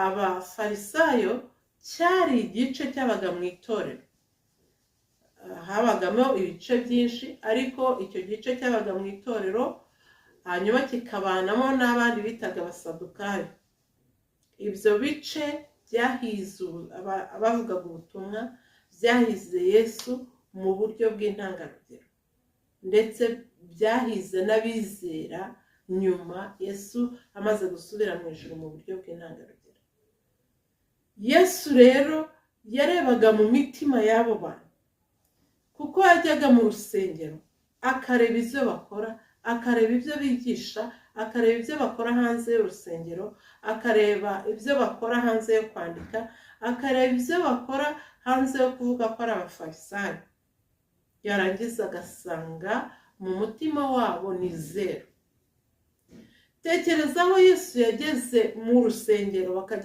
abafarisayo cyari igice cyabaga mu itorero. Habagamo ibice byinshi, ariko icyo gice cyabaga mu itorero, hanyuma kikabanamo n'abandi bitaga abasadukayo. Ibyo bice byahize abavugaga ubutumwa, byahize Yesu mu buryo bw'intangarugero, ndetse byahize n'abizera nyuma Yesu amaze gusubira mu ijuru mu buryo bw'intangarugero. Yesu rero yarebaga mu mitima y'abo bantu, kuko yajyaga mu rusengero akareba ibyo bakora, akareba ibyo bigisha, akareba ibyo bakora hanze y'urusengero, akareba ibyo bakora hanze yo kwandika, akareba ibyo bakora hanze yo kuvuga ko ari abafarisayo. Yarangiza agasanga mu mutima wabo ni zero. Tekereza aho Yesu yageze mu rusengero bakajya